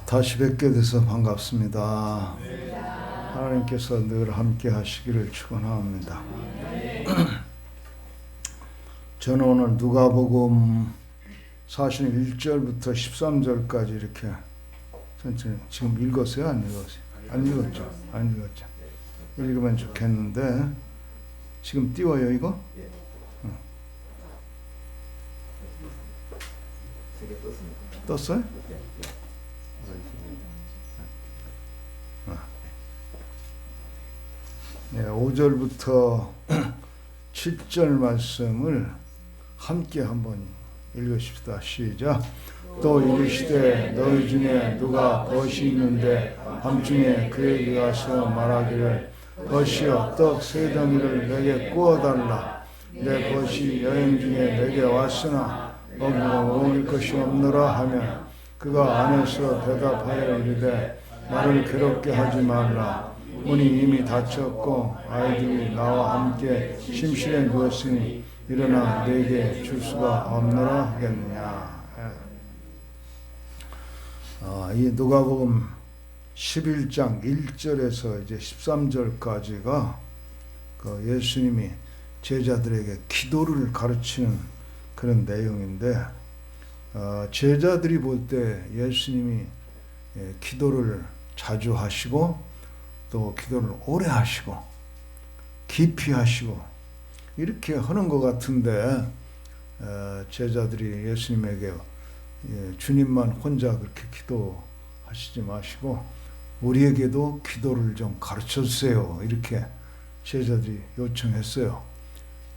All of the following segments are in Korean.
다시 뵙게 돼서 반갑습니다. 하나님께서 늘 함께 하시기를 축원합니다. 저는 오늘 누가복음 41절부터 13절까지 이렇게 천천히 지금 읽었어요? 안 읽었어요? 안 읽었죠? 안 읽었죠? 읽으면 좋겠는데 지금 띄워요 이거? 떴어요? 네, 5절부터 7절 말씀을 함께 한번 읽으십시다. 시작. 또 이르시되 너희 중에 누가 벗이 있는데 밤중에 그에게 가서 말하기를 벗이여 떡 세 덩이를 내게 구워달라. 내 벗이 여행 중에 내게 왔으나 먹을 것이 없노라 하면 그가 안에서 대답하여 이르되 나를 괴롭게 하지 말라. 문이 이미 닫혔고 아이들이 나와 함께 침실에 누웠으니 일어나 내게 줄 수가 없노라 하겠느냐. 이 누가복음 11장 1절에서 이제 13절까지가 그 예수님이 제자들에게 기도를 가르치는 그런 내용인데, 제자들이 볼 때 예수님이 기도를 자주 하시고 또 기도를 오래 하시고 깊이 하시고 이렇게 하는 것 같은데, 제자들이 예수님에게 주님만 혼자 그렇게 기도하시지 마시고 우리에게도 기도를 좀 가르쳐 주세요, 이렇게 제자들이 요청했어요.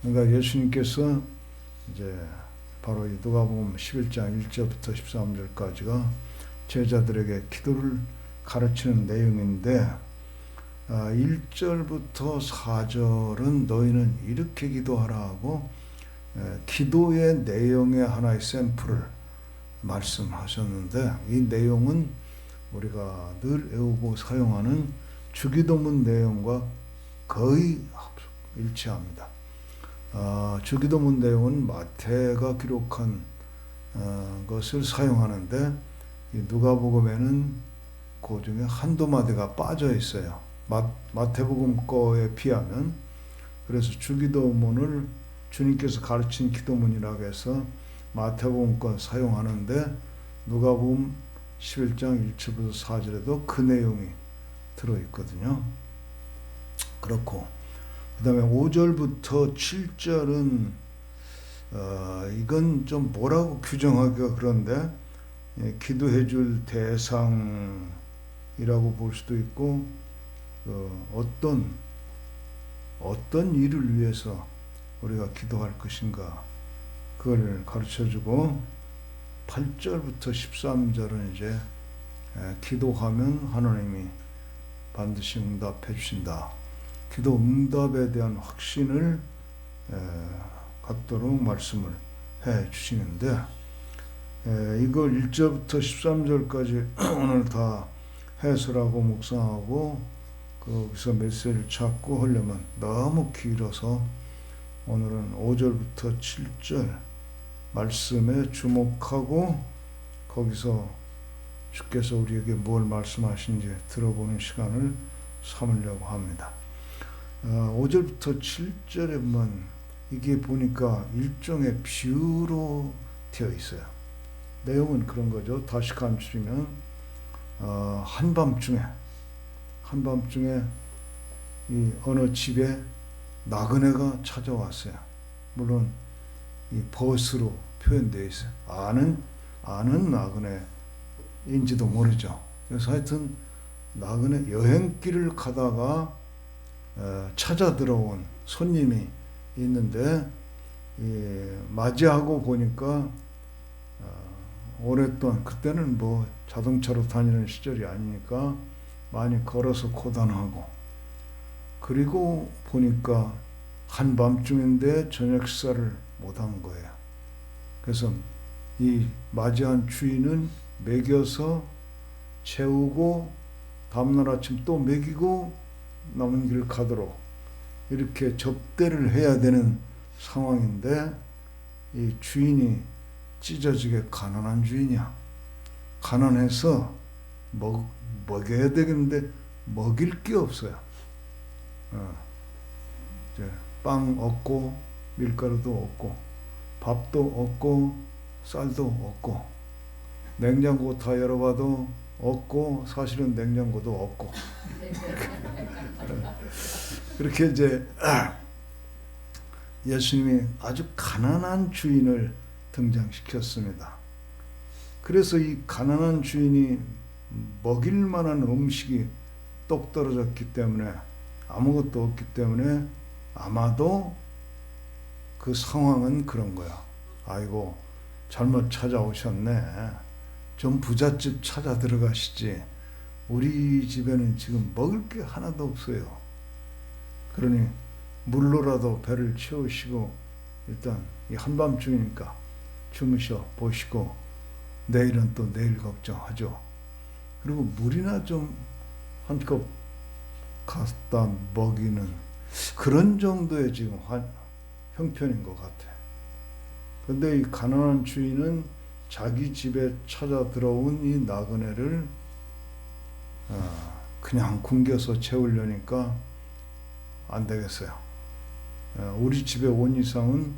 그러니까 예수님께서 이제 바로 이 누가복음 11장 1절부터 13절까지가 제자들에게 기도를 가르치는 내용인데, 1절부터 4절은 너희는 이렇게 기도하라 하고 기도의 내용의 하나의 샘플을 말씀하셨는데, 이 내용은 우리가 늘 외우고 사용하는 주기도문 내용과 거의 일치합니다. 주기도문 내용은 마태가 기록한 것을 사용하는데, 이 누가복음에는 그 중에 한두 마디가 빠져 있어요. 마태복음 거에 비하면. 그래서 주기도문을 주님께서 가르친 기도문이라고 해서 마태복음 거 사용하는데, 누가복음 11장 1절부터 4절에도 그 내용이 들어있거든요. 그렇고 그 다음에 5절부터 7절은 이건 좀 뭐라고 규정하기가 그런데, 기도해 줄 대상이라고 볼 수도 있고, 어떤 일을 위해서 우리가 기도할 것인가 그걸 가르쳐주고, 8절부터 13절은 이제 기도하면 하나님이 반드시 응답해 주신다. 기도 응답에 대한 확신을 갖도록 말씀을 해 주시는데, 이걸 1절부터 13절까지 오늘 다 해설하고 묵상하고 거기서 메시지를 찾고 하려면 너무 길어서 오늘은 5절부터 7절 말씀에 주목하고 거기서 주께서 우리에게 뭘 말씀하신지 들어보는 시간을 삼으려고 합니다. 5절부터 7절에 보면 이게 보니까 일종의 비유로 되어 있어요. 내용은 그런 거죠. 다시 감추면 한밤중에 이 어느 집에 나그네가 찾아왔어요. 물론 이 벗으로 표현되어 있어요. 아는 나그네인지도 모르죠. 그래서 하여튼 나그네 여행길을 가다가 찾아 들어온 손님이 있는데, 맞이하고 보니까 오랫동안, 그때는 뭐 자동차로 다니는 시절이 아니니까 많이 걸어서 고단하고, 그리고 보니까 한밤중인데 저녁 식사를 못한 거예요. 그래서 이 맞이한 주인은 먹여서 재우고 다음날 아침 또 먹이고 남은 길 가도록 이렇게 접대를 해야 되는 상황인데, 이 주인이 찢어지게 가난한 주인이야. 가난해서 먹여야 되겠는데 먹일 게 없어요. 이제 빵 없고 밀가루도 없고 밥도 없고 쌀도 없고 냉장고 다 열어봐도 없고 사실은 냉장고도 없고 그렇게 이제 예수님이 아주 가난한 주인을 등장시켰습니다. 그래서 이 가난한 주인이 먹일 만한 음식이 똑 떨어졌기 때문에 아무것도 없기 때문에 아마도 그 상황은 그런 거야. 아이고 잘못 찾아오셨네. 좀 부잣집 찾아 들어가시지. 우리 집에는 지금 먹을 게 하나도 없어요. 그러니 물로라도 배를 채우시고 일단 이 한밤중이니까 주무셔 보시고 내일은 또 내일 걱정하죠. 그리고 물이나 좀 한 컵 갖다 먹이는 그런 정도의 지금 형편인 것 같아. 근데 이 가난한 주인은 자기 집에 찾아 들어온 이 나그네를 그냥 굶겨서 채우려니까 안 되겠어요. 우리 집에 온 이상은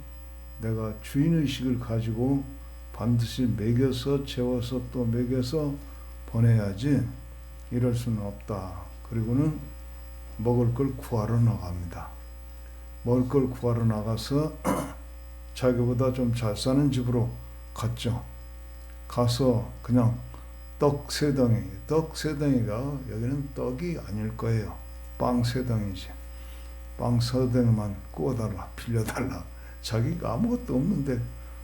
내가 주인의식을 가지고 반드시 먹여서 채워서 또 먹여서 보내야지 이럴 수는 없다. 그리고는 먹을 걸 구하러 나갑니다. 먹을 걸 구하러 나가서 자기보다 좀 잘 사는 집으로 갔죠. 가서 그냥 떡 세 덩이, 떡 세 덩이가 여기는 떡이 아닐 거예요. 빵 세 덩이지. 빵 세 덩이만 구워달라, 빌려달라. 자기가 아무것도 없는데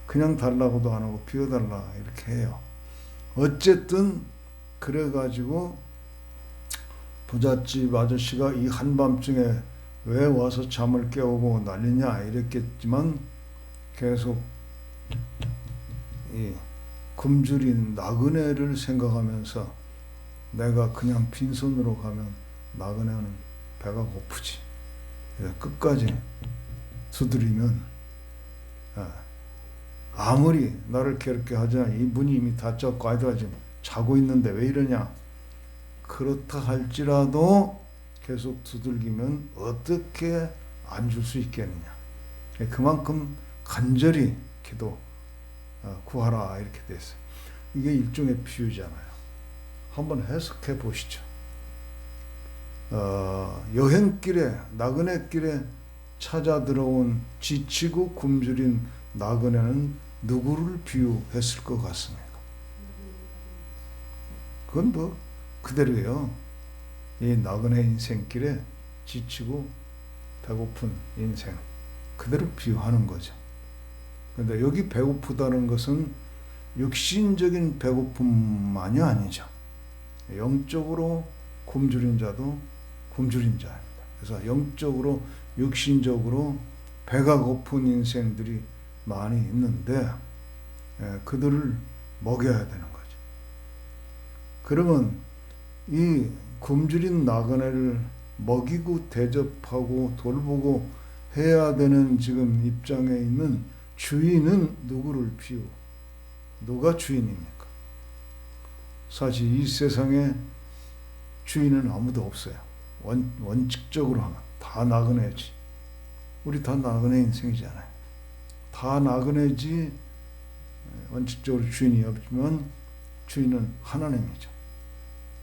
그냥 달라고도 안 하고 비워달라 이렇게 해요. 어쨌든 그래가지고 부잣집 아저씨가 이 한밤중에 왜 와서 잠을 깨우고 난리냐 이랬겠지만 계속 이 굶주린 나그네를 생각하면서 내가 그냥 빈손으로 가면 나그네는 배가 고프지. 끝까지 두드리면 아무리 나를 괴롭게 하자 이 문이 이미 닫혔고 아이들아 지금 자고 있는데 왜 이러냐. 그렇다 할지라도 계속 두들기면 어떻게 안 줄 수 있겠느냐. 그만큼 간절히 기도 구하라 이렇게 됐어요. 이게 일종의 비유잖아요. 한번 해석해 보시죠. 여행길에 나그네길에 찾아 들어온 지치고 굶주린 나그네는 누구를 비유했을 것 같습니까? 그건 뭐 그대로예요. 이 나그네 인생길에 지치고 배고픈 인생 그대로 비유하는 거죠. 그런데 여기 배고프다는 것은 육신적인 배고픔만이 아니죠. 영적으로 굶주린 자도 굶주린 자입니다. 그래서 영적으로 육신적으로 배가 고픈 인생들이 많이 있는데 그들을 먹여야 되는 거죠. 그러면 이 굶주린 나그네를 먹이고 대접하고 돌보고 해야 되는 지금 입장에 있는 주인은 누구를 누가 주인입니까? 사실 이 세상에 주인은 아무도 없어요. 원칙적으로 하면 다 나그네지. 우리 다 나그네 인생이잖아요. 다 나그네지. 원칙적으로 주인이 없지만 주인은 하나님이죠.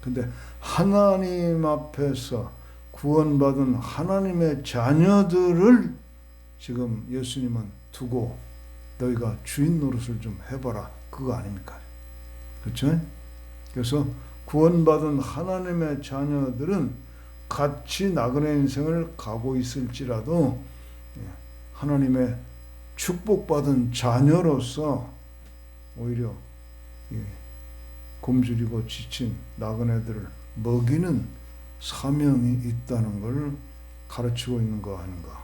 근데 하나님 앞에서 구원받은 하나님의 자녀들을 지금 예수님은 두고 너희가 주인 노릇을 좀 해봐라. 그거 아닙니까? 그렇죠? 그래서 구원받은 하나님의 자녀들은 같이 나그네 인생을 가고 있을지라도 하나님의 축복받은 자녀로서 오히려 굶주리고 지친 나그네들을 먹이는 사명이 있다는 걸 가르치고 있는 거 아닌가.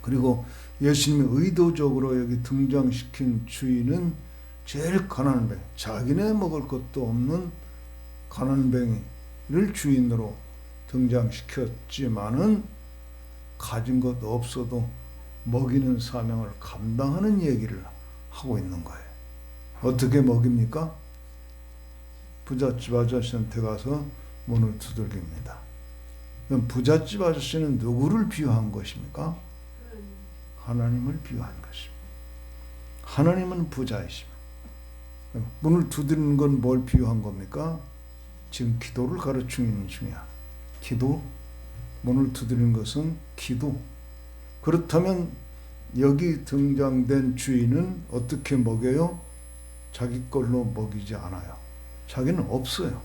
그리고 예수님이 의도적으로 여기 등장시킨 주인은 제일 가난뱅이, 자기네 먹을 것도 없는 가난뱅이를 주인으로 등장시켰지만은 가진 것 없어도 먹이는 사명을 감당하는 얘기를 하고 있는 거예요. 어떻게 먹입니까? 부잣집 아저씨한테 가서 문을 두들깁니다. 그럼 부잣집 아저씨는 누구를 비유한 것입니까? 하나님을 비유한 것입니다. 하나님은 부자이십니다. 문을 두드리는 건 뭘 비유한 겁니까? 지금 기도를 가르치는 중이야. 기도, 문을 두드리는 것은 기도. 그렇다면 여기 등장된 주인은 어떻게 먹여요? 자기 걸로 먹이지 않아요. 자기는 없어요.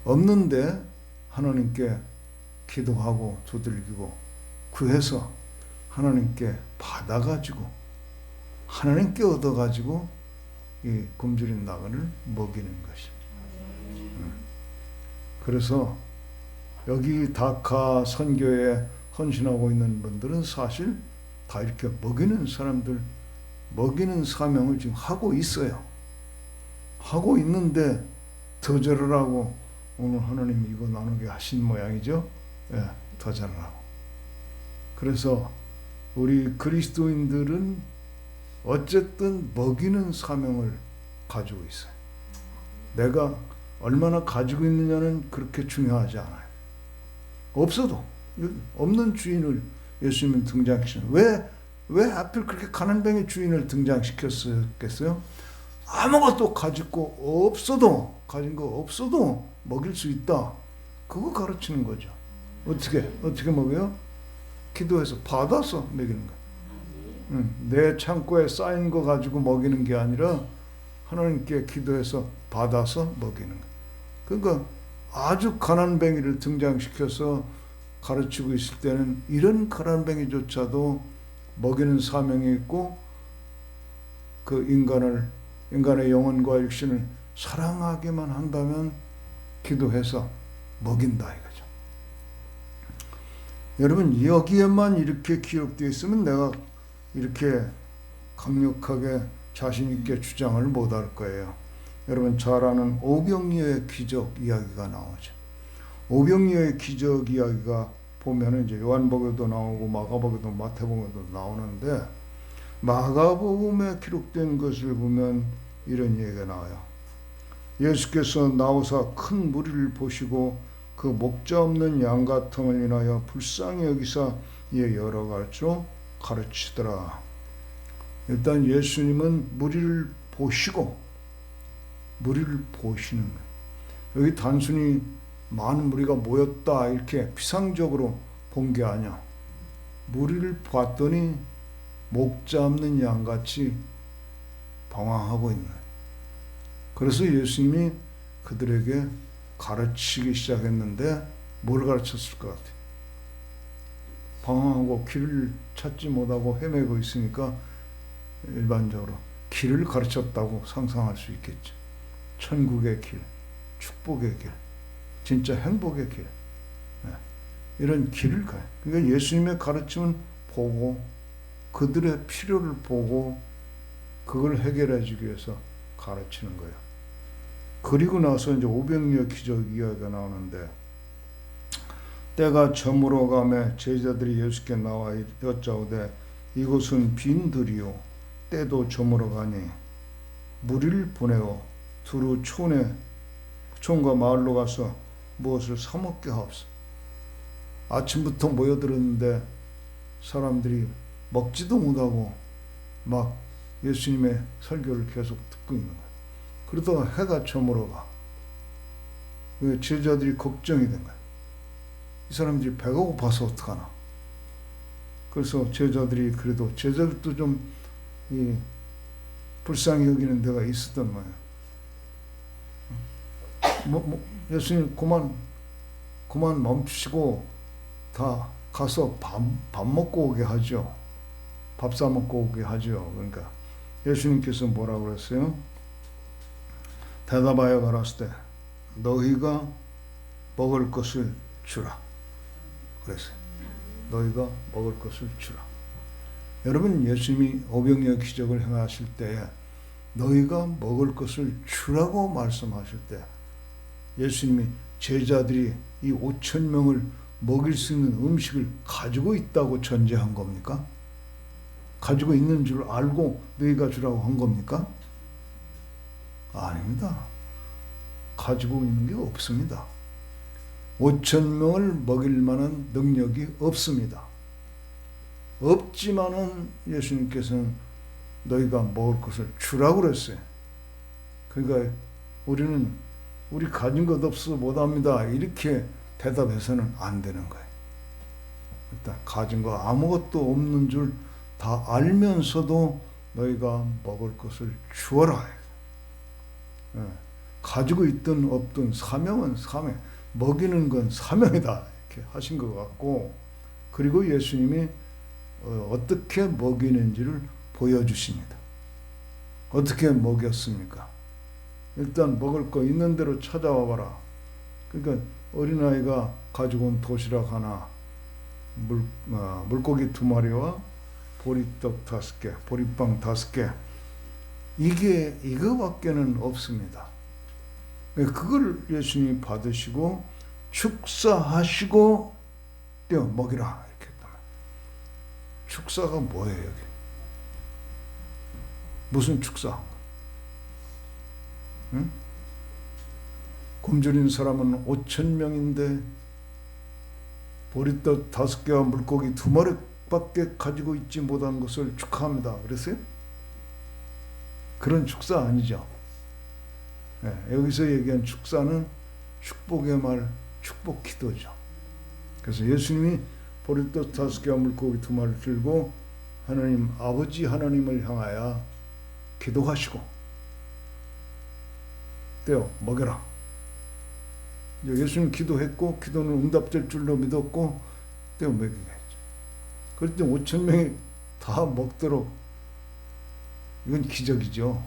없는데 하나님께 기도하고 두들기고 구해서 하나님께 받아가지고 하나님께 얻어가지고 이 굶주린 나그네를 먹이는 것입니다. 그래서 여기 다카 선교에 헌신하고 있는 분들은 사실 다 이렇게 먹이는 사람들, 먹이는 사명을 지금 하고 있어요. 하고 있는데 더 잘하라고 오늘 하나님이 이거 나누게 하신 모양이죠. 예, 더 잘하라고. 그래서 우리 그리스도인들은 어쨌든 먹이는 사명을 가지고 있어요. 내가 얼마나 가지고 있느냐는 그렇게 중요하지 않아요. 없어도 없는 주인을 예수님은 등장시켰어요. 왜 하필 그렇게 가난뱅이 주인을 등장시켰겠어요? 아무것도 가지고 없어도 가진 거 없어도 먹일 수 있다. 그거 가르치는 거죠. 어떻게 먹여요? 기도해서 받아서 먹이는 거예요. 내 창고에 쌓인 거 가지고 먹이는 게 아니라 하나님께 기도해서 받아서 먹이는 거예요. 그러니까 아주 가난뱅이를 등장시켜서 가르치고 있을 때는 이런 가난뱅이조차도 먹이는 사명이 있고 그 인간의 영혼과 육신을 사랑하게만 한다면 기도해서 먹인다 이거죠. 여러분 여기에만 이렇게 기록되어 있으면 내가 이렇게 강력하게 자신 있게 주장을 못할 거예요. 여러분 잘 아는 오병이어의 기적 이야기가 나오죠. 오병이어의 기적 이야기가 보면은 이제 요한복음에도 나오고 마가복음에도 마태복음에도 나오는데 마가복음에 기록된 것을 보면 이런 얘기가 나와요. 예수께서 나오사 큰 무리를 보시고 그 목자 없는 양 같음을 인하여 불쌍히 여기사 이에 여러 가지로 가르치더라. 일단 예수님은 무리를 보시는 거예요. 여기 단순히 많은 무리가 모였다 이렇게 피상적으로 본 게 아니야. 무리를 봤더니 목자 없는 양같이 방황하고 있는 거예요. 그래서 예수님이 그들에게 가르치기 시작했는데 뭘 가르쳤을 것 같아요? 방황하고 길을 찾지 못하고 헤매고 있으니까 일반적으로 길을 가르쳤다고 상상할 수 있겠죠. 천국의 길, 축복의 길, 진짜 행복의 길, 이런 길을 가요. 그러니까 예수님의 가르침을 보고 그들의 필요를 보고 그걸 해결해 주기 위해서 가르치는 거예요. 그리고 나서 이제 오병이어 기적 이야기가 나오는데 때가 저물어 가매 제자들이 예수께 나와 여짜오되 이곳은 빈 들이요 때도 저물어 가니 무리를 보내어 두루 촌과 마을로 가서 무엇을 사 먹게 하옵소서. 아침부터 모여들었는데 사람들이 먹지도 못하고 막 예수님의 설교를 계속 듣고 있는 거예요. 그러다가 해가 저물어가. 제자들이 걱정이 된 거예요. 이 사람들이 배가 고파서 어떡하나. 그래서 제자들도 좀 불쌍히 여기는 데가 있었단 말이에요. 예수님 그만 멈추시고 다 가서 밥 먹고 오게 하죠. 밥 사 먹고 오게 하죠. 그러니까 예수님께서 뭐라고 그랬어요? 대답하여 가라사대 너희가 먹을 것을 주라. 그랬어요. 너희가 먹을 것을 주라. 여러분 예수님이 오병이어 기적을 행하실 때에 너희가 먹을 것을 주라고 말씀하실 때 예수님이 제자들이 이 5,000명을 먹일 수 있는 음식을 가지고 있다고 전제한 겁니까? 가지고 있는 줄 알고 너희가 주라고 한 겁니까? 아닙니다. 가지고 있는 게 없습니다. 5천 명을 먹일 만한 능력이 없습니다. 없지만은 예수님께서는 너희가 먹을 것을 주라고 그랬어요. 그러니까 우리는 우리 가진 것 없어서 못합니다 이렇게 대답해서는 안 되는 거예요. 일단 가진 거 아무것도 없는 줄 다 알면서도 너희가 먹을 것을 주어라. 가지고 있든 없든 사명은 사명, 먹이는 건 사명이다 이렇게 하신 것 같고, 그리고 예수님이 어떻게 먹이는지를 보여주십니다. 어떻게 먹였습니까? 일단 먹을 거 있는 대로 찾아와 봐라. 그러니까 어린아이가 가지고 온 도시락 하나, 물고기 2마리와 보리떡 5개, 보리빵 5개, 이거밖에는 없습니다. 그걸 예수님이 받으시고 축사하시고 떼어 먹이라 이렇게 했다. 축사가 뭐예요 여기? 무슨 축사? 응? 굶주린 사람은 5천 명인데 보리떡 5개와 물고기 2마리밖에 가지고 있지 못한 것을 축하합니다. 그랬어요? 그런 축사 아니죠. 네, 여기서 얘기한 축사는 축복의 말, 축복 기도죠. 그래서 예수님이 보리떡 5개와 물고기 2마리를 들고 하나님, 아버지 하나님을 향하여 기도하시고 떼어 먹여라. 예수님 기도했고 기도는 응답될 줄로 믿었고 떼어 먹이게 했죠. 그럴 때 5천 명이 다 먹도록, 이건 기적이죠.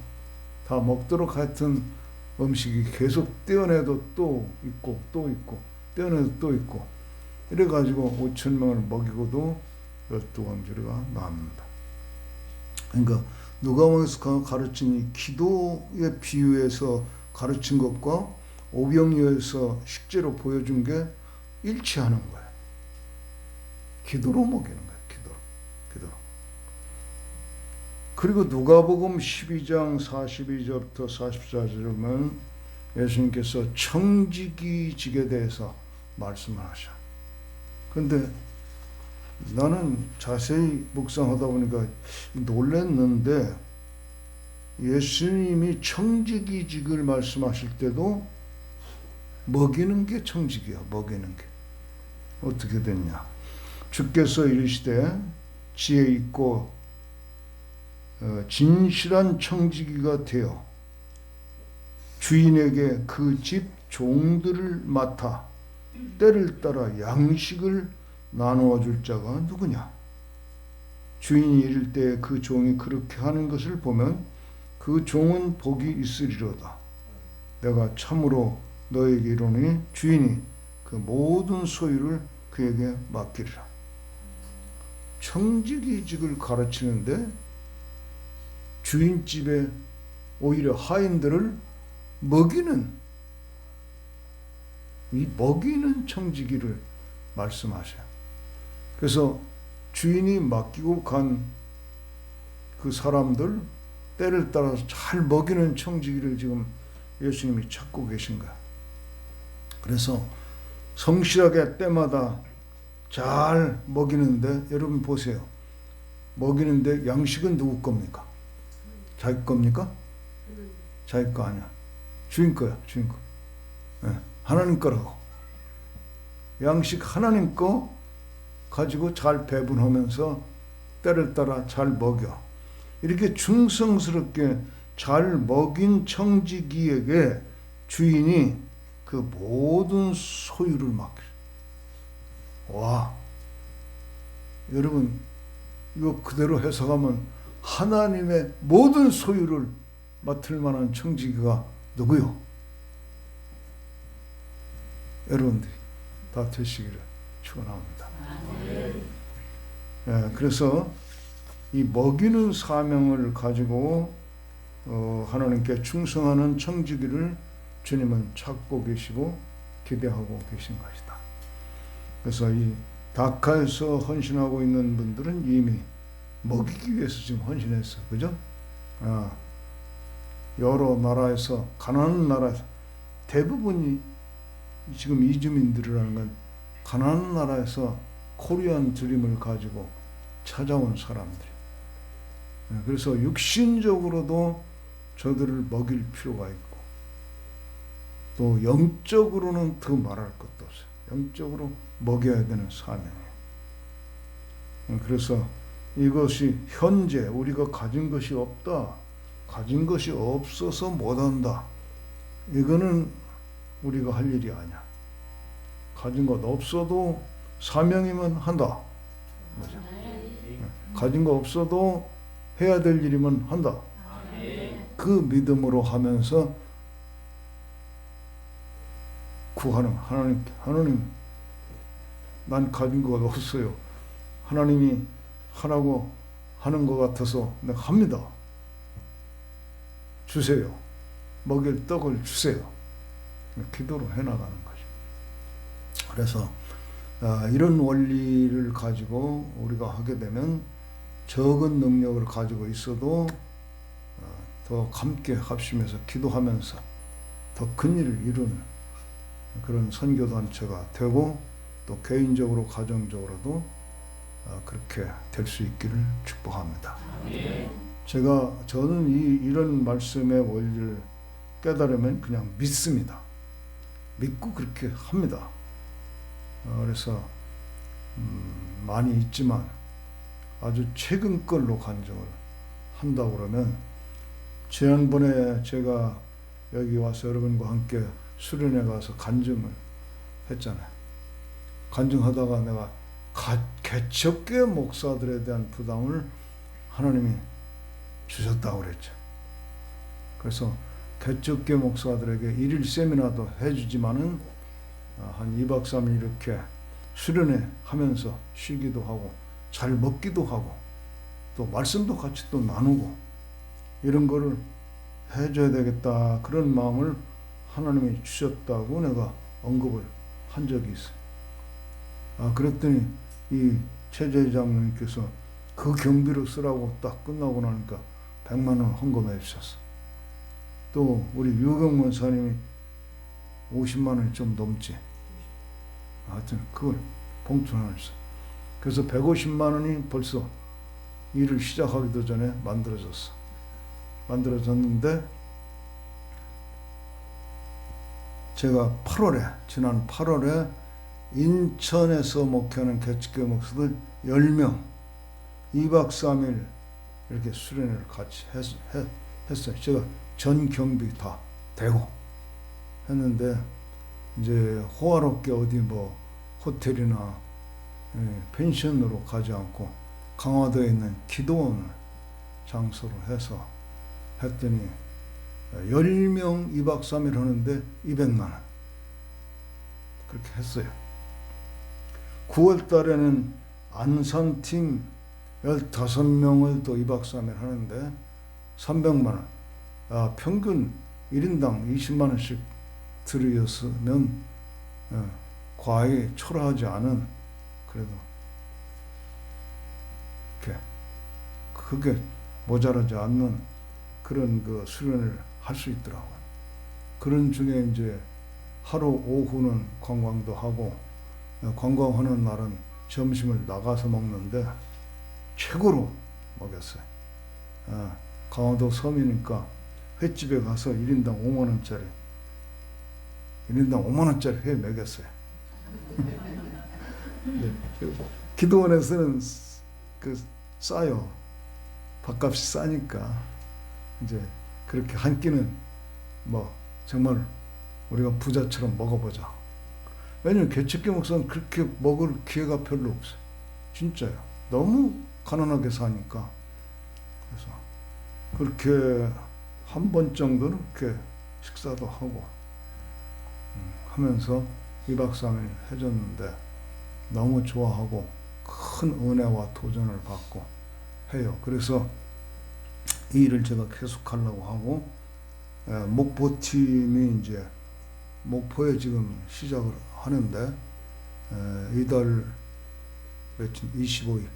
다 먹도록 하여튼 음식이 계속 떼어내도 또 있고 또 있고 떼어내도 또 있고 이래가지고 5천 명을 먹이고도 12광주리가 나옵니다. 그러니까 누가복음에서 가르친 이 기도의 비유에서 가르친 것과 오병이어에서 실제로 보여준 게 일치하는 거예요. 기도로 먹이는 거예요. 기도로. 그리고 누가복음 12장 42절부터 44절에 보면 예수님께서 청지기직에 대해서 말씀을 하셔. 근데 나는 자세히 묵상하다 보니까 놀랐는데, 예수님이 청지기직을 말씀하실 때도 먹이는 게 청지기야. 먹이는 게 어떻게 됐냐? 주께서 이르시되 지혜 있고 진실한 청지기가 되어 주인에게 그 집 종들을 맡아 때를 따라 양식을 나누어 줄 자가 누구냐? 주인이 이를 때 그 종이 그렇게 하는 것을 보면 그 종은 복이 있으리로다. 내가 참으로 너에게 이르노니 주인이 그 모든 소유를 그에게 맡기리라. 청지기직을 가르치는데 주인집에 오히려 하인들을 먹이는, 이 먹이는 청지기를 말씀하셔요. 그래서 주인이 맡기고 간 그 사람들 때를 따라서 잘 먹이는 청지기를 지금 예수님이 찾고 계신 거야. 그래서 성실하게 때마다 잘 먹이는데, 여러분 보세요. 먹이는데 양식은 누구 겁니까? 자기 겁니까? 자기 거 아니야. 주인 거야. 주인 거. 네, 하나님 거라고. 양식 하나님 거 가지고 잘 배분하면서 때를 따라 잘 먹여. 이렇게 충성스럽게 잘 먹인 청지기에게 주인이 그 모든 소유를 맡겨. 와, 여러분 이거 그대로 해석하면 하나님의 모든 소유를 맡을 만한 청지기가 누구요? 여러분들이 다 되시기를 축원합니다. 그래서 이 먹이는 사명을 가지고 하나님께 충성하는 청지기를 주님은 찾고 계시고 기대하고 계신 것이다. 그래서 이 다카에서 헌신하고 있는 분들은 이미 먹이기 위해서 지금 헌신했어. 그죠? 여러 나라에서, 가난한 나라에서 대부분이 지금 이주민들이라는 건 가난한 나라에서 코리안 드림을 가지고 찾아온 사람들이. 그래서 육신적으로도 저들을 먹일 필요가 있고, 또 영적으로는 더 말할 것도 없어요. 영적으로 먹여야 되는 사명이에요. 그래서 이것이 현재 우리가 가진 것이 없다, 가진 것이 없어서 못한다, 이거는 우리가 할 일이 아니야. 가진 것 없어도 사명이면 한다. 맞아. 가진 거 없어도 해야 될 일이면 한다. 그 믿음으로 하면서 구하는 하나님, 난 가진 것 없어요. 하나님이 하라고 하는 것 같아서 내가 합니다. 주세요. 먹일 떡을 주세요. 기도로 해나가는 거죠. 그래서 이런 원리를 가지고 우리가 하게 되면 적은 능력을 가지고 있어도 더 함께 합심해서 기도하면서 더 큰 일을 이루는 그런 선교단체가 되고, 또 개인적으로 가정적으로도 그렇게 될 수 있기를 축복합니다. 저는 이런 말씀의 원리를 깨달으면 그냥 믿습니다. 믿고 그렇게 합니다. 그래서 많이 있지만 아주 최근 걸로 간증을 한다고 그러면, 지난번에 제가 여기 와서 여러분과 함께 수련회 가서 간증을 했잖아요. 간증하다가 내가 개척교회 목사들에 대한 부담을 하나님이 주셨다고 그랬죠. 그래서 개척교회 목사들에게 일일 세미나도 해주지만은 한 2박 3일 이렇게 수련회 하면서 쉬기도 하고 잘 먹기도 하고 또 말씀도 같이 또 나누고 이런 거를 해줘야 되겠다, 그런 마음을 하나님이 주셨다고 내가 언급을 한 적이 있어요. 그랬더니 이 최재장님께서 그 경비로 쓰라고 딱 끝나고 나니까 100만 원 헌금해 주셨어. 또 우리 유경 원사님이 50만 원이 좀 넘지. 하여튼 그걸 봉투 하나 줬어. 그래서 150만 원이 벌써 일을 시작하기도 전에 만들어졌는데, 제가 지난 8월에 인천에서 목회하는 개척교회 목사들 10명 2박 3일 이렇게 수련회를 같이 했어요. 제가 전 경비 다 대고 했는데, 이제 호화롭게 어디 뭐 호텔이나 펜션으로 가지 않고 강화도에 있는 기도원을 장소로 해서 했더니 10명 2박 3일 하는데 200만 원 그렇게 했어요. 9월 달에는 안산팀 15명을 또 2박 3일 하는데 300만 원. 평균 1인당 20만 원씩 들였으면 과히 초라하지 않은, 그래도 그게 모자라지 않는 그런 그 수련을 할 수 있더라고요. 그런 중에 이제 하루 오후는 관광도 하고, 관광하는 날은 점심을 나가서 먹는데 최고로 먹였어요. 강화도 섬이니까 횟집에 가서 1인당 5만 원짜리 회 먹였어요. 네. 기도원에서는 싸요. 밥값이 싸니까 이제 그렇게 한 끼는 뭐 정말 우리가 부자처럼 먹어보자. 왜냐면 개척교회 목사는 그렇게 먹을 기회가 별로 없어요. 진짜요. 너무 가난하게 사니까. 그래서 그렇게 한 번 정도는 이렇게 식사도 하고 하면서 2박 3일 해줬는데 너무 좋아하고 큰 은혜와 도전을 받고 해요. 그래서 이 일을 제가 계속하려고 하고, 목포팀이 이제 목포에 지금 시작을 하는데, 이달 25일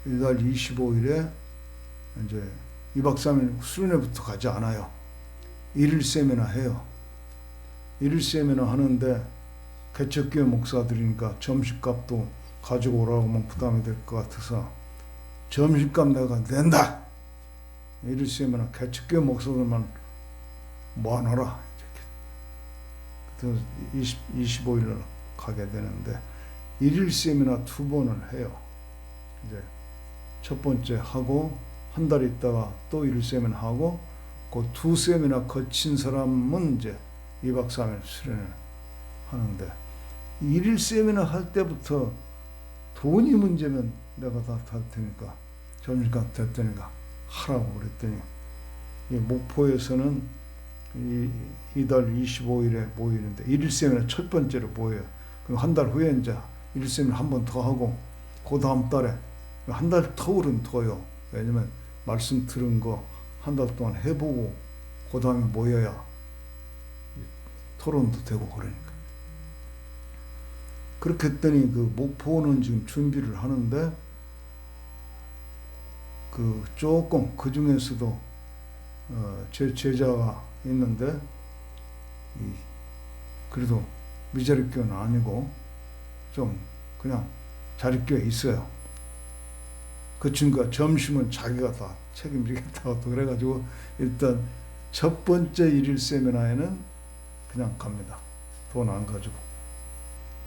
이달 25일에 이제 2박 3일 수련회부터 가지 않아요. 1일 세미나 해요. 일일 세미나 하는데 개척교회 목사들이니까 점심값도 가지고 오라고 하면 부담이 될 것 같아서 점심값 내가 낸다. 일일 세미나 개척교회 목사들만 모아놔라. 그래서 25일날 가게 되는데 일일 세미나 2번을 해요. 이제 첫 번째 하고 한 달 있다가 또 일일 세미나 하고 그 2 세미나 거친 사람은 이제 2박 3일 수련을 하는데 일일 세미나 할 때부터 돈이 문제면 내가 다 할 테니까 점심값 됐다니까 하라고 그랬더니 이 목포에서는 이달 25일에 모이는데 일일 세미나 첫 번째로 모여요. 그럼 한 달 후에 이제 일일 세미나 한 번 더 하고 그 다음 달에 한 달 터울은 둬요. 왜냐면 말씀 들은 거 한 달 동안 해보고 그 다음에 모여야 토론도 되고 그러니까. 그렇게 했더니 그 목포는 지금 준비를 하는데 그 조금 그 중에서도 제 제자가 있는데 그래도 미자립교는 아니고 좀 그냥 자립교에 있어요. 그 친구가 점심은 자기가 다 책임지겠다고 또 그래가지고 일단 첫 번째 일일 세미나에는 그냥 갑니다. 돈 안 가지고.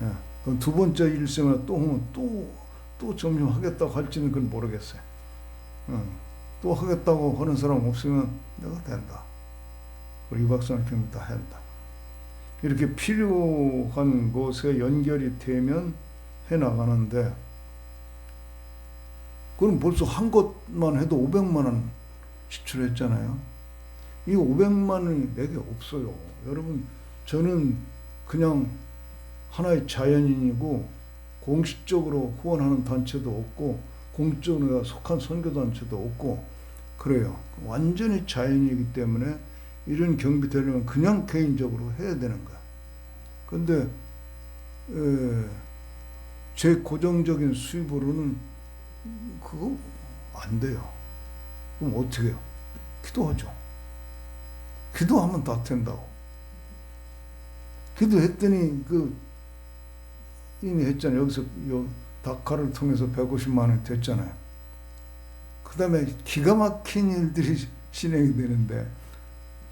예. 그럼 두 번째 일일 세미나 또 하면 또 점심 하겠다고 할지는 그건 모르겠어요. 또 하겠다고 하는 사람 없으면 내가 된다. 우리 2박 3일 다 한다. 이렇게 필요한 곳에 연결이 되면 해나가는데 그럼 벌써 한 곳만 해도 500만 원 지출했잖아요. 이 500만 원이 내게 없어요. 여러분, 저는 그냥 하나의 자연인이고 공식적으로 후원하는 단체도 없고 공적으로 속한 선교단체도 없고 그래요. 완전히 자연이기 때문에 이런 경비 되려면 그냥 개인적으로 해야 되는 거야. 근데 제 고정적인 수입으로는 그거 안 돼요. 그럼 어떻게 해요? 기도하죠. 기도하면 다 된다고. 기도했더니 이미 했잖아요. 여기서 다카를 통해서 150만 원이 됐잖아요. 그 다음에 기가 막힌 일들이 진행이 되는데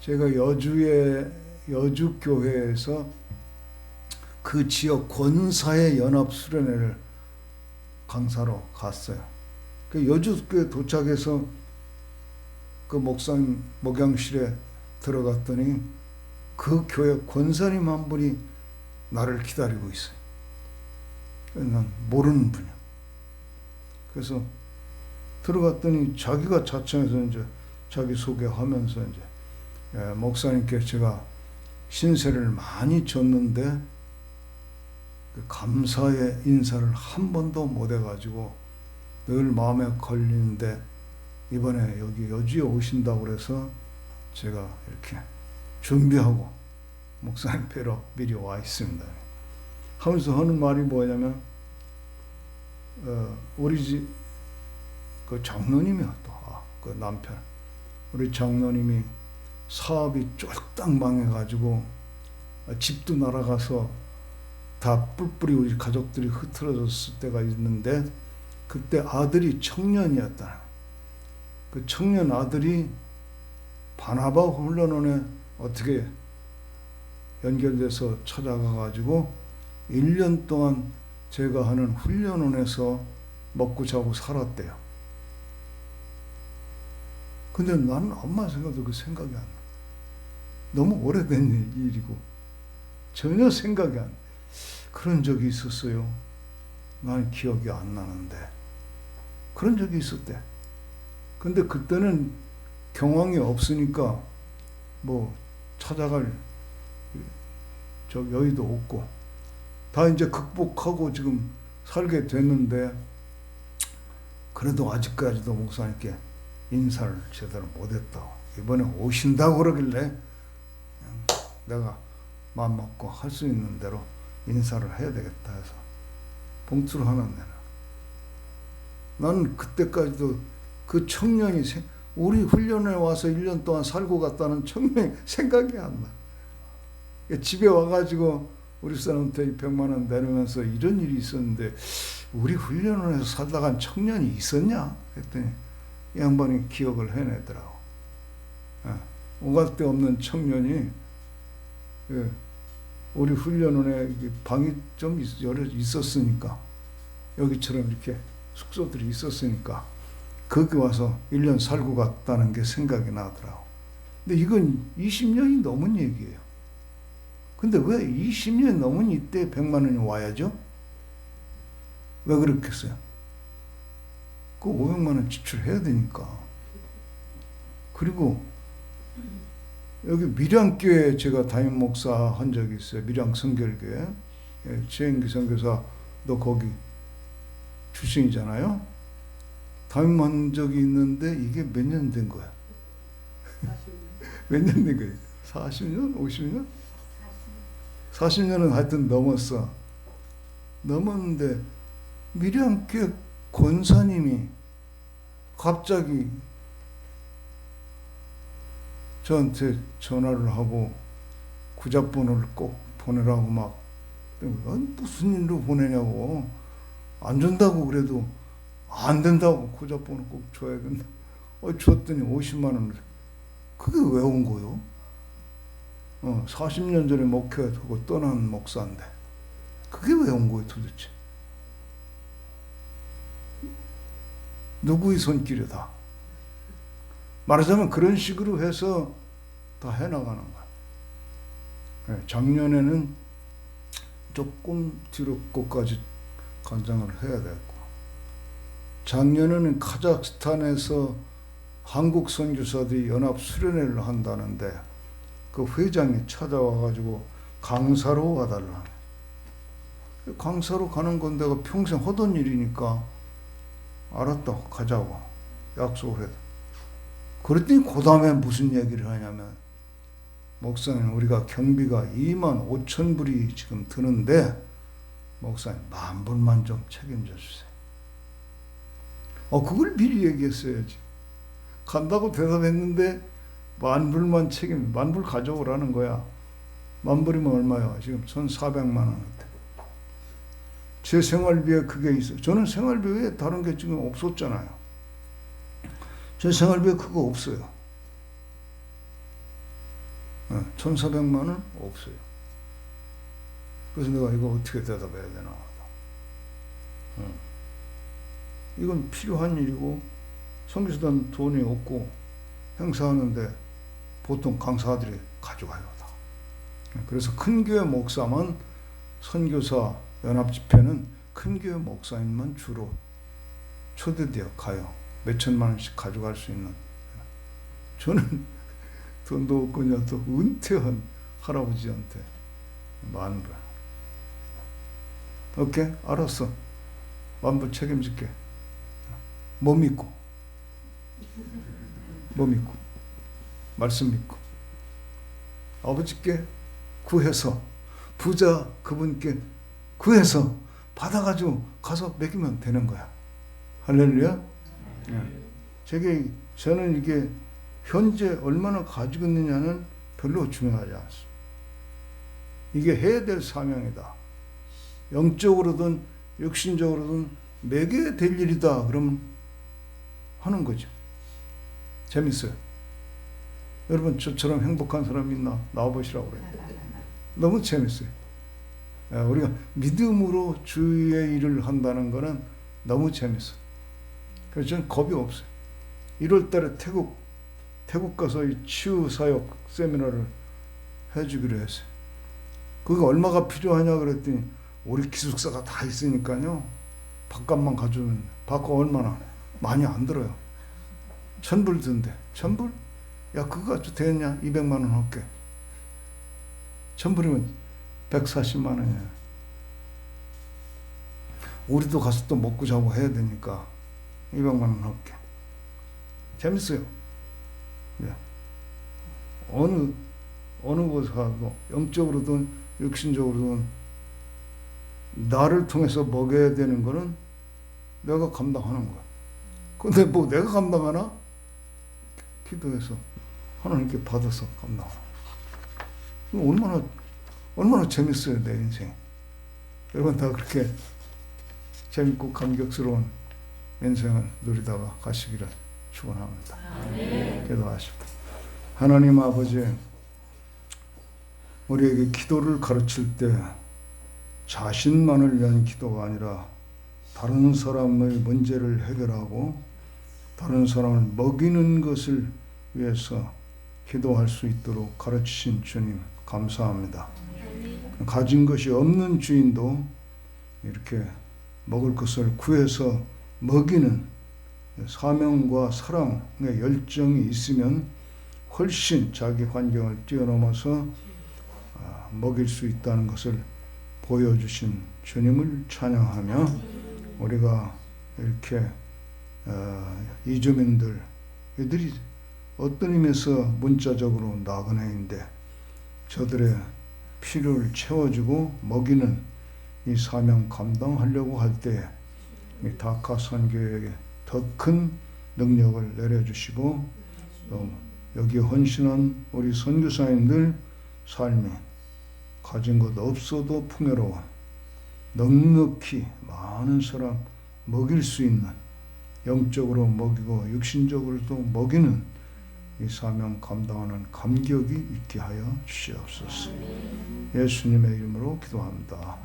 제가 여주교회에서 그 지역 권사의 연합 수련회를 강사로 갔어요. 그 여주교회 도착해서 그 목사님 목양실에 들어갔더니 그 교회 권사님 한 분이 나를 기다리고 있어요. 난 모르는 분이야. 그래서 들어갔더니 자기가 자청해서 이제 자기 소개하면서 이제 목사님께 제가 신세를 많이 졌는데 그 감사의 인사를 한 번도 못 해가지고 늘 마음에 걸리는데 이번에 여기 여주에 오신다고 그래서 제가 이렇게 준비하고 목사님 뵈러 미리 와 있습니다. 하면서 하는 말이 뭐냐면 우리 집 그 장로님이야 또 그 남편 우리 장로님이 사업이 쫄딱 망해가지고 집도 날아가서 다 뿔뿔이 우리 가족들이 흐트러졌을 때가 있는데 그때 아들이 청년이었다. 그 청년 아들이 바나바 훈련원에 어떻게 연결돼서 찾아가가지고 1년 동안 제가 하는 훈련원에서 먹고 자고 살았대요. 근데 나는 엄마 생각도 그 생각이 안 나. 너무 오래된 일이고 전혀 생각이 안 나. 그런 적이 있었어요. 나는 기억이 안 나는데 그런 적이 있었대. 근데 그때는 경황이 없으니까 뭐 찾아갈 여유도 없고 다 이제 극복하고 지금 살게 됐는데 그래도 아직까지도 목사님께 인사를 제대로 못했다고. 이번에 오신다고 그러길래 내가 마음 먹고 할 수 있는 대로 인사를 해야 되겠다 해서 봉투를 하나 내놔. 나는 그때까지도 그 청년이 우리 훈련에 와서 1년 동안 살고 갔다는 청년이 생각이 안 나. 집에 와가지고 우리 사람한테 100만 원 내놓으면서 이런 일이 있었는데 우리 훈련원에서 살다간 청년이 있었냐? 그랬더니 이 양반이 기억을 해내더라고. 오갈 데 없는 청년이 우리 훈련원에 방이 좀 여러 있었으니까 여기처럼 이렇게 숙소들이 있었으니까 거기 와서 1년 살고 갔다는 게 생각이 나더라고. 근데 이건 20년이 넘은 얘기예요. 근데 왜 20년 넘은 이때 100만 원이 와야죠? 왜 그렇겠어요? 그 500만 원 지출해야 되니까. 그리고 여기 밀양교회 제가 담임 목사 한 적이 있어요. 밀양 성결교회. 최영기 선교사 너 거기 출신이잖아요. 담임한 적이 있는데 이게 몇 년 된 거야? 몇 년 된 거예요? 40년? 50년? 40년은 하여튼 넘었어. 넘었는데 밀양교회 권사님이 갑자기 저한테 전화를 하고 구자번호를 꼭 보내라고 막 무슨 일로 보내냐고. 안 준다고 그래도 안 된다고 구자번호 꼭 줘야 된다. 줬더니 50만 원을. 그게 왜 온 거요? 40년 전에 목회하고 떠난 목사인데 그게 왜 온 거예요 도대체? 누구의 손길이다. 말하자면 그런 식으로 해서 다 해나가는 거야. 작년에는 조금 뒤로 끝까지 간장을 해야 됐고, 작년에는 카자흐스탄에서 한국 선교사들이 연합 수련회를 한다는데 그 회장이 찾아와가지고 강사로 와달라. 강사로 가는 건 내가 평생 하던 일이니까 알았다고 가자고 약속을 했다. 그랬더니 그 다음에 무슨 얘기를 하냐면 목사님 우리가 경비가 2만 5천 불이 지금 드는데 목사님 10,000불만 좀 책임져 주세요. 그걸 미리 얘기했어야지. 간다고 대답했는데 10,000불만 10,000불 가져오라는 거야. 10,000불이면 얼마야? 지금 1,400만 원인데. 제 생활비에 그게 있어요. 저는 생활비에 다른 게 지금 없었잖아요. 제 생활비에 그거 없어요. 1,400만 원 없어요. 그래서 내가 이거 어떻게 대답해야 되나. 이건 필요한 일이고 선교사단 돈이 없고 행사하는데 보통 강사들이 가져가요 다. 그래서 큰 교회 목사만 선교사 연합 집회는 큰 교회 목사님만 주로 초대되어 가요. 몇천만 원씩 가져갈 수 있는. 저는 돈도 없고 그냥 또 은퇴한 할아버지한테 10,000불. 오케이? 알았어. 10,000불 책임질게. 뭐 믿고? 뭐 믿고? 말씀 믿고. 아버지께 구해서 부자 그분께 구해서 받아가지고 가서 먹이면 되는 거야. 할렐루야. 저는 이게 현재 얼마나 가지고 있느냐는 별로 중요하지 않습니다. 이게 해야 될 사명이다. 영적으로든 육신적으로든 매게 될 일이다. 그러면 하는 거죠. 재밌어요. 여러분 저처럼 행복한 사람 있나? 나와보시라고 그래요. 너무 재밌어요. 우리가 믿음으로 주의 일을 한다는 거는 너무 재밌어요. 그래서 저는 겁이 없어요. 1월 달에 태국 가서 이 치유 사역 세미나를 해주기로 했어요. 그게 얼마가 필요하냐 그랬더니 우리 기숙사가 다 있으니까요. 밥값만 가져오면 밥값 얼마나 많이 안 들어요. 1,000불 든대. 1,000불? 야 그거 가지고 되겠냐? 200만 원 할게. 1,000불이면 140만 원이야. 우리도 가서 또 먹고 자고 해야 되니까 200만 원 할게. 재밌어요. 어느 곳에 가도 영적으로든 육신적으로든 나를 통해서 먹여야 되는 거는 내가 감당하는 거야. 근데 뭐 내가 감당하나? 기도해서 하나님께 받아서 감당하는 거야. 얼마나 얼마나 재밌어요, 내 인생. 여러분 다 그렇게 재밌고 감격스러운 인생을 누리다가 가시기를 축원합니다. 기도하십니다. 하나님 아버지, 우리에게 기도를 가르칠 때 자신만을 위한 기도가 아니라 다른 사람의 문제를 해결하고 다른 사람을 먹이는 것을 위해서 기도할 수 있도록 가르치신 주님 감사합니다. 가진 것이 없는 주인도 이렇게 먹을 것을 구해서 먹이는 사명과 사랑의 열정이 있으면 훨씬 자기 환경을 뛰어넘어서 먹일 수 있다는 것을 보여주신 주님을 찬양하며 우리가 이렇게 이주민들 이들이 어떤 의미에서 문자적으로 나그네인데 저들의 필요를 채워주고 먹이는 이 사명 감당하려고 할 때에 이 다카 선교회에 더 큰 능력을 내려주시고 또 여기에 헌신한 우리 선교사님들 삶이 가진 것 없어도 풍요로운 넉넉히 많은 사람 먹일 수 있는 영적으로 먹이고 육신적으로도 먹이는 이 사명 감당하는 감격이 있게 하여 주시옵소서. 예수님의 이름으로 기도합니다.